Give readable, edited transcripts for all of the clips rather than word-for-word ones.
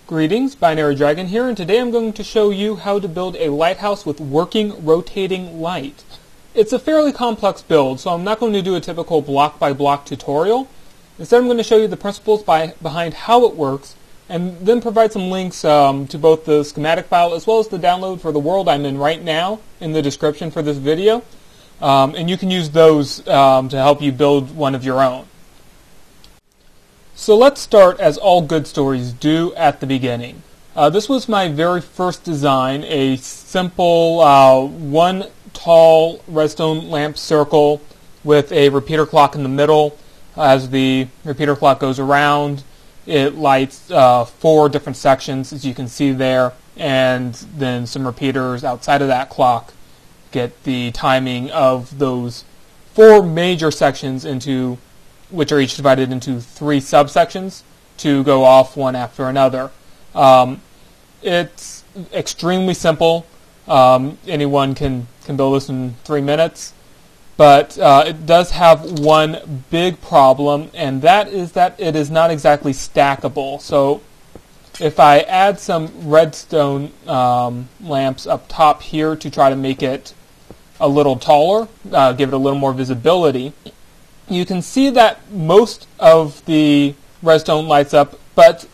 Greetings, Binary Dragon here, and today I'm going to show you how to build a lighthouse with working rotating light. It's a fairly complex build, so I'm not going to do a typical block-by-block tutorial. Instead, I'm going to show you the principles behind how it works, and then provide some links to both the schematic file as well as the download for the world I'm in right now in the description for this video. And you can use those to help you build one of your own. So let's start, as all good stories do, at the beginning. This was my very first design, a simple one tall redstone lamp circle with a repeater clock in the middle. As the repeater clock goes around, it lights 4 different sections, as you can see there, and then some repeaters outside of that clock get the timing of those 4 major sections, which are each divided into 3 subsections to go off one after another. It's extremely simple. Anyone can build this in 3 minutes. But it does have one big problem, and that is that it is not exactly stackable. So if I add some redstone lamps up top here to try to make it a little taller, give it a little more visibility, you can see that most of the redstone lights up, but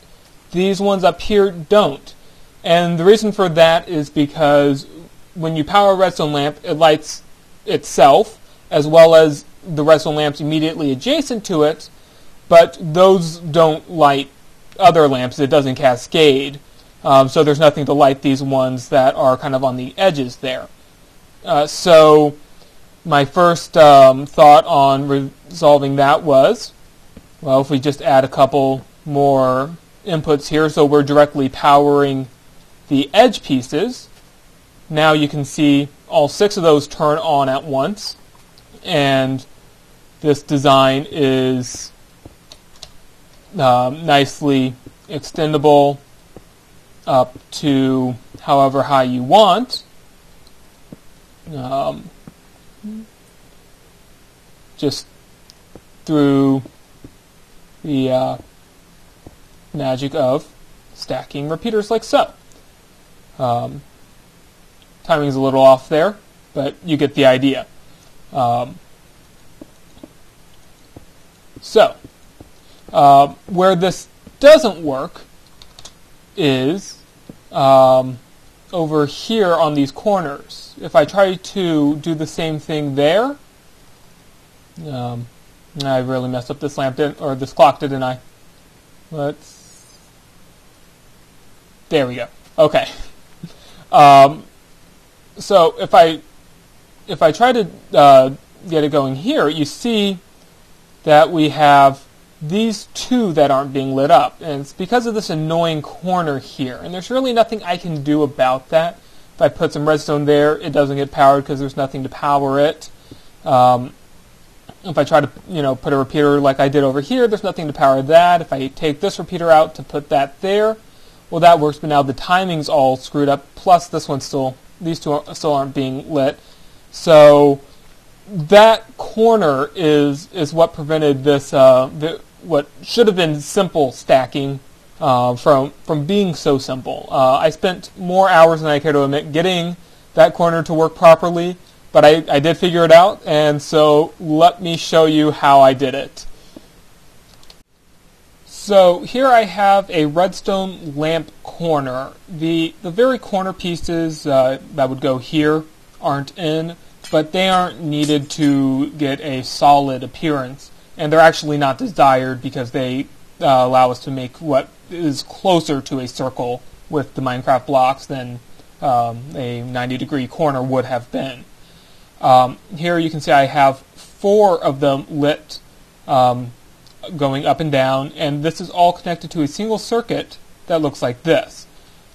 these ones up here don't. And the reason for that is because when you power a redstone lamp, it lights itself, as well as the redstone lamps immediately adjacent to it, but those don't light other lamps. It doesn't cascade, so there's nothing to light these ones that are kind of on the edges there. So my first thought on resolving that was, well, if we just add a couple more inputs here, so we're directly powering the edge pieces. Now you can see all 6 of those turn on at once, and this design is nicely extendable up to however high you want. Just through the magic of stacking repeaters like so. Timing's a little off there, but you get the idea. Where this doesn't work is over here on these corners. If I try to do the same thing there, I really messed up this lamp, or this clock, didn't I? There we go. Okay. So if I try to get it going here, you see that we have these 2 that aren't being lit up, and it's because of this annoying corner here, and there's really nothing I can do about that. If I put some redstone there, it doesn't get powered because there's nothing to power it. If I try to put a repeater like I did over here, there's nothing to power that. If I take this repeater out to put that there, well, that works, but now the timing's all screwed up, plus these 2 still aren't being lit. So that corner is what prevented this what should have been simple stacking from being so simple. I spent more hours than I care to admit getting that corner to work properly, but I did figure it out, and so let me show you how I did it. So here I have a redstone lamp corner. The very corner pieces that would go here aren't in, but they aren't needed to get a solid appearance, and they're actually not desired because they allow us to make what is closer to a circle with the Minecraft blocks than a 90-degree corner would have been. Here you can see I have 4 of them lit going up and down, and this is all connected to a single circuit that looks like this.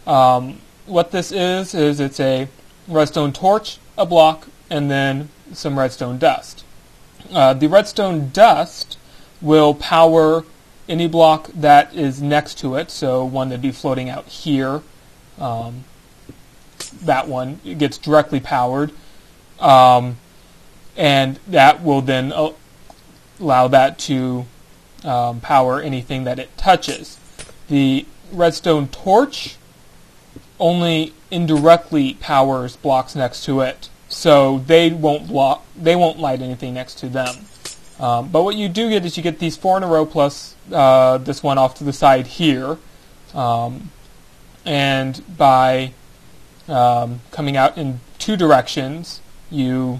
What this is it's a redstone torch, a block, and then some redstone dust. The redstone dust will power any block that is next to it, so one that'd be floating out here, that one gets directly powered, and that will then allow that to power anything that it touches. The redstone torch only indirectly powers blocks next to it, so they won't light anything next to them. But what you do get is you get these 4 in a row plus this one off to the side here, and by coming out in 2 directions, you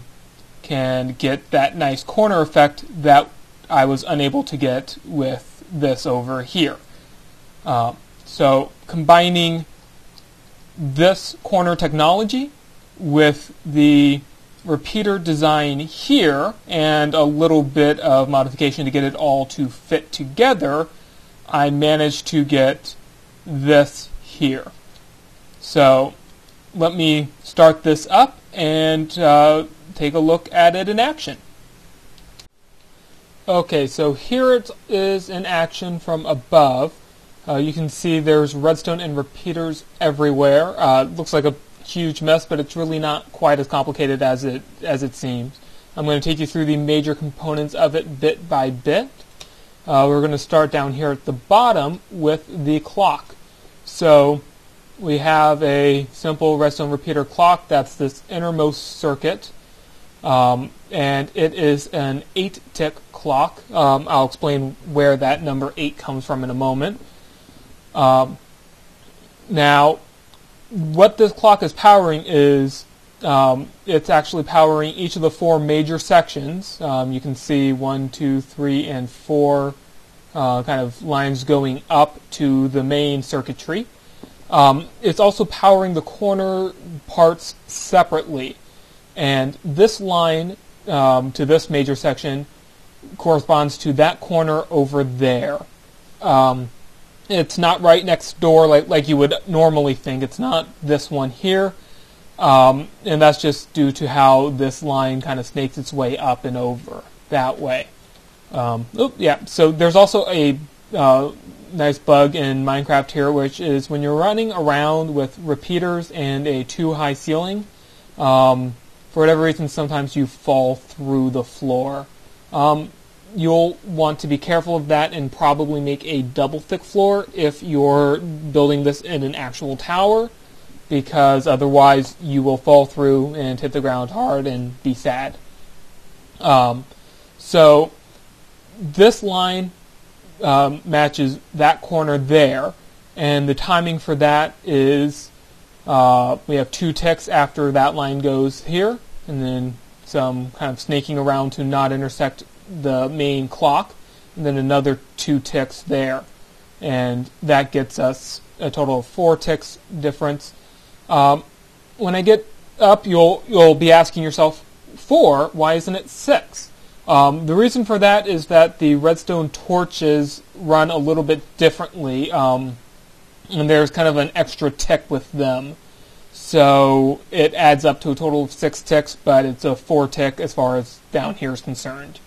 can get that nice corner effect that I was unable to get with this over here. So combining this corner technology with the repeater design here and a little bit of modification to get it all to fit together, I managed to get this here. So let me start this up and take a look at it in action. Okay, so here it is in action from above. You can see there's redstone and repeaters everywhere. It looks like a huge mess, but it's really not quite as complicated as it seems. I'm going to take you through the major components of it bit by bit. We're going to start down here at the bottom with the clock. So we have a simple redstone repeater clock. That's this innermost circuit. And it is an 8-tick clock. I'll explain where that number 8 comes from in a moment. Now, what this clock is powering is it's actually powering each of the 4 major sections. You can see 1, 2, 3, and 4 kind of lines going up to the main circuitry. It's also powering the corner parts separately. And this line to this major section corresponds to that corner over there. It's not right next door like you would normally think. It's not this one here. And that's just due to how this line kind of snakes its way up and over that way. So there's also a nice bug in Minecraft here, which is when you're running around with repeaters and a too high ceiling, for whatever reason, sometimes you fall through the floor. You'll want to be careful of that and probably make a double thick floor if you're building this in an actual tower, because otherwise you will fall through and hit the ground hard and be sad. So this line matches that corner there, and the timing for that is we have 2 ticks after that line goes here, and then some kind of snaking around to not intersect the main clock, and then another 2 ticks there, and that gets us a total of 4 ticks difference. When I get up, you'll be asking yourself, 4? Why isn't it 6? The reason for that is that the redstone torches run a little bit differently, and there's kind of an extra tick with them. So it adds up to a total of 6 ticks, but it's a 4 tick as far as down here is concerned.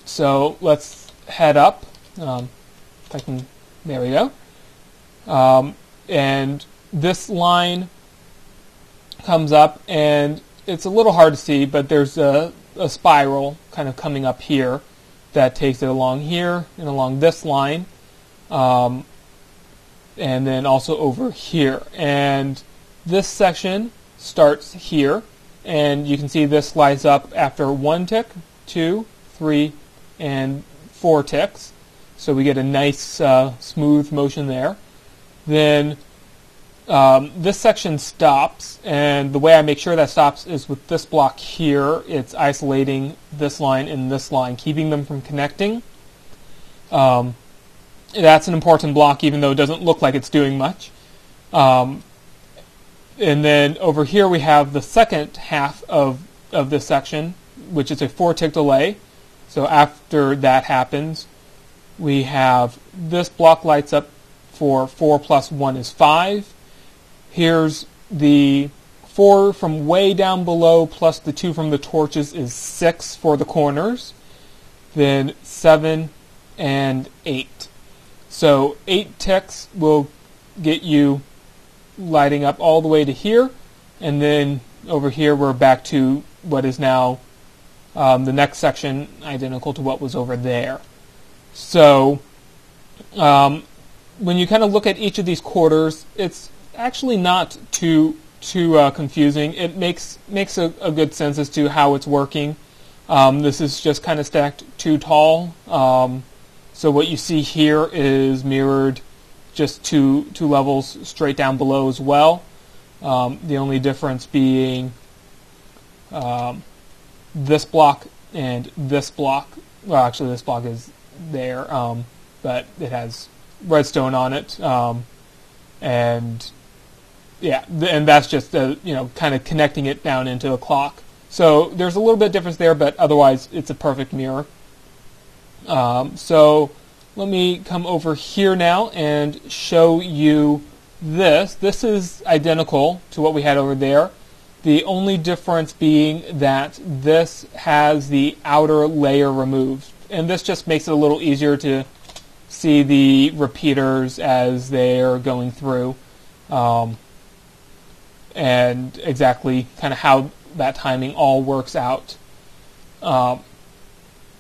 So let's head up. If I can, there we go. And this line comes up, and it's a little hard to see, but there's a spiral kind of coming up here that takes it along here and along this line, and then also over here. And this section starts here, and you can see this lights up after 1 tick, 2, 3, and 4 ticks. So we get a nice smooth motion there. Then this section stops, and the way I make sure that stops is with this block here. It's isolating this line and this line, keeping them from connecting. That's an important block, even though it doesn't look like it's doing much. And then over here we have the second half of this section, which is a 4-tick delay. So after that happens, we have this block lights up for 4 plus 1 is 5. Here's the 4 from way down below plus the 2 from the torches is 6 for the corners. Then 7 and 8. So 8 ticks will get you lighting up all the way to here, and then over here we're back to what is now the next section, identical to what was over there. So when you kind of look at each of these quarters, it's actually not too confusing. It makes a good sense as to how it's working. This is just kind of stacked too tall. So what you see here is mirrored just two levels straight down below as well. The only difference being this block and this block. Well, actually, this block is there, but it has redstone on it, and yeah, and that's just kind of connecting it down into a clock. So there's a little bit of difference there, but otherwise it's a perfect mirror. So let me come over here now and show you this. This is identical to what we had over there. The only difference being that this has the outer layer removed. And this just makes it a little easier to see the repeaters as they're going through. And exactly kind of how that timing all works out.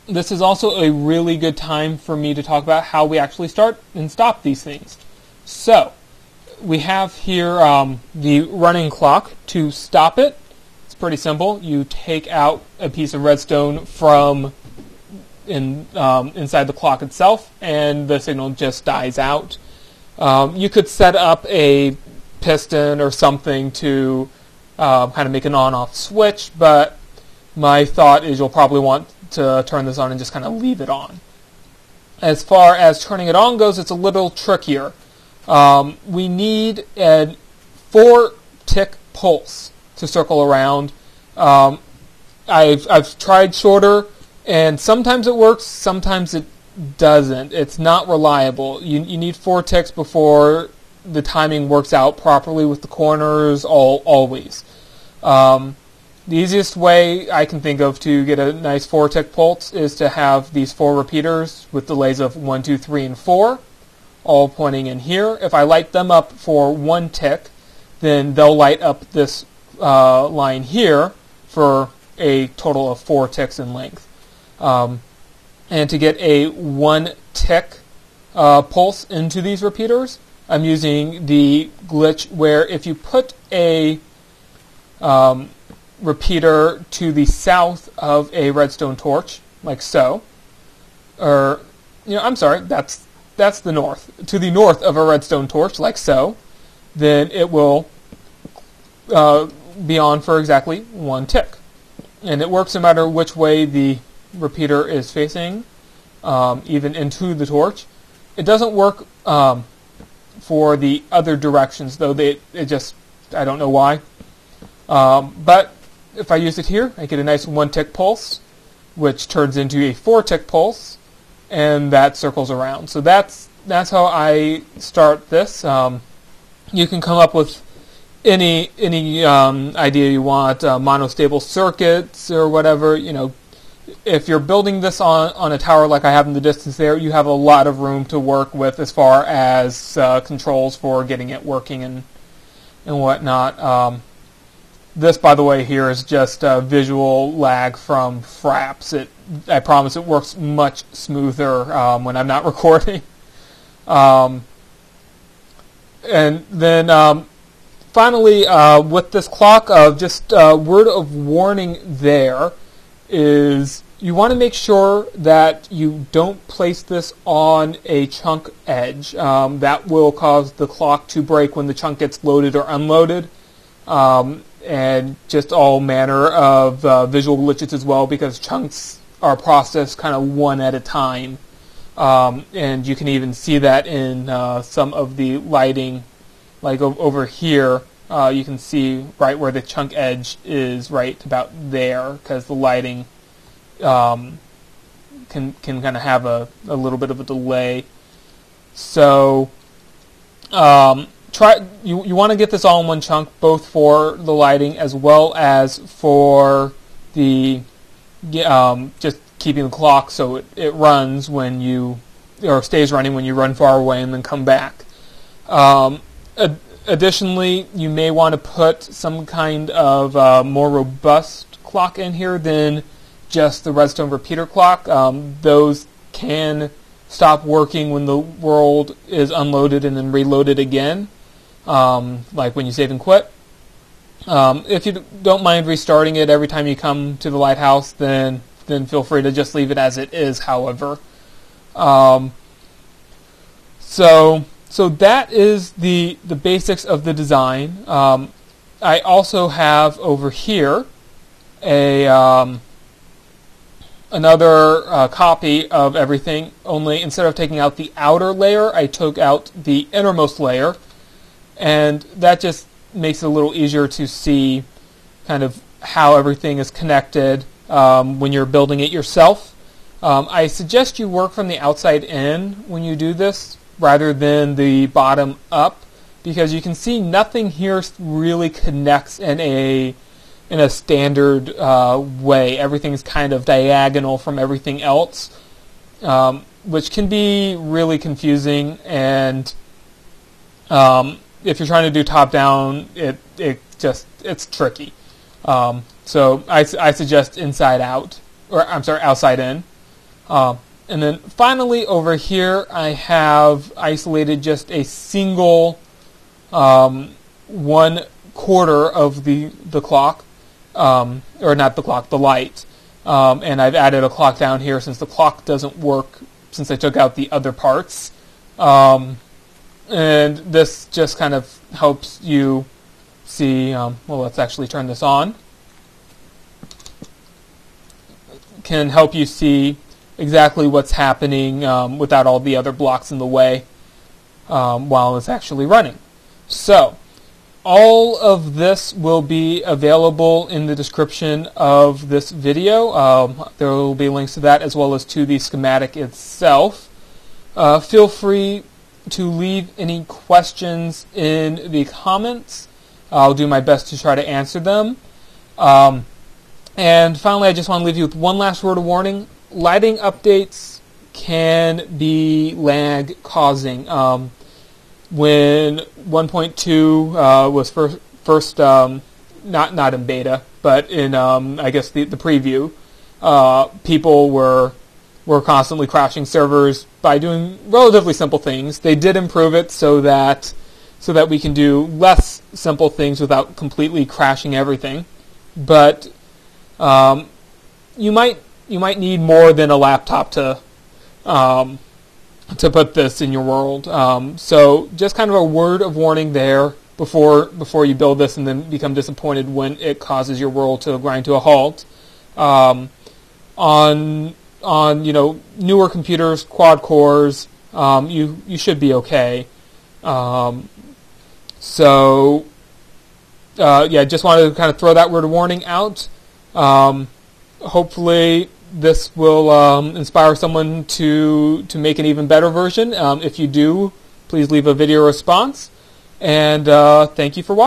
This is also a really good time for me to talk about how we actually start and stop these things. So, we have here the running clock. To stop it, it's pretty simple. You take out a piece of redstone from inside the clock itself, and the signal just dies out. You could set up a piston or something to kind of make an on-off switch, but my thought is you'll probably want to turn this on and just kind of leave it on. As far as turning it on goes, it's a little trickier. We need a 4-tick pulse to circle around. I've tried shorter, and sometimes it works, sometimes it doesn't. It's not reliable. You need 4 ticks before the timing works out properly with the corners, always. The easiest way I can think of to get a nice 4-tick pulse is to have these 4 repeaters with delays of 1, 2, 3, and 4, all pointing in here. If I light them up for 1 tick, then they'll light up this line here for a total of 4 ticks in length. And to get a 1-tick pulse into these repeaters, I'm using the glitch where if you put a repeater to the south of a redstone torch, like so, or I'm sorry, that's the north. To the north of a redstone torch, like so, then it will be on for exactly 1 tick. And it works no matter which way the repeater is facing, even into the torch. It doesn't work for the other directions, though. I don't know why. But if I use it here, I get a nice 1-tick pulse, which turns into a 4-tick pulse, and that circles around. So that's how I start this. You can come up with any idea you want, monostable circuits or whatever. If you're building this on a tower like I have in the distance there, you have a lot of room to work with as far as controls for getting it working and whatnot. This, by the way, here is just visual lag from Fraps. I promise it works much smoother when I'm not recording. And then finally, with this clock, just a word of warning there is you want to make sure that you don't place this on a chunk edge. That will cause the clock to break when the chunk gets loaded or unloaded. And just all manner of visual glitches as well, because chunks are processed kind of one at a time. And you can even see that in some of the lighting, like over here. You can see right where the chunk edge is, right about there, because the lighting can kind of have a little bit of a delay. So you want to get this all in one chunk, both for the lighting as well as for the just keeping the clock so it runs when or stays running when you run far away and then come back. Additionally, you may want to put some kind of more robust clock in here than just the redstone repeater clock. Those can stop working when the world is unloaded and then reloaded again, like when you save and quit. If you don't mind restarting it every time you come to the lighthouse, then feel free to just leave it as it is, however. So that is the basics of the design. I also have over here another copy of everything, only instead of taking out the outer layer, I took out the innermost layer, and that just makes it a little easier to see kind of how everything is connected when you're building it yourself. I suggest you work from the outside in when you do this rather than the bottom up, because you can see nothing here really connects in a standard way. Everything's kind of diagonal from everything else, which can be really confusing, and if you're trying to do top down, it's tricky. So I suggest inside out, or I'm sorry, outside in. And then finally over here I have isolated just a single 1/4 of the clock, or not the clock, the light. And I've added a clock down here since the clock doesn't work since I took out the other parts. And this just kind of helps you see, well, let's actually turn this on. Can help you see exactly what's happening without all the other blocks in the way while it's actually running. So, all of this will be available in the description of this video. There will be links to that as well as to the schematic itself. Feel free to leave any questions in the comments. I'll do my best to try to answer them. And finally, I just want to leave you with one last word of warning. Lighting updates can be lag causing. When 1.2 was first not in beta, but in I guess the preview, people were constantly crashing servers by doing relatively simple things. They did improve it so that we can do less simple things without completely crashing everything. But you might need more than a laptop to put this in your world. So just kind of a word of warning there before you build this and then become disappointed when it causes your world to grind to a halt. On newer computers, quad cores, you should be okay. So just wanted to kind of throw that word of warning out. Hopefully this will inspire someone to make an even better version. If you do, please leave a video response. And thank you for watching.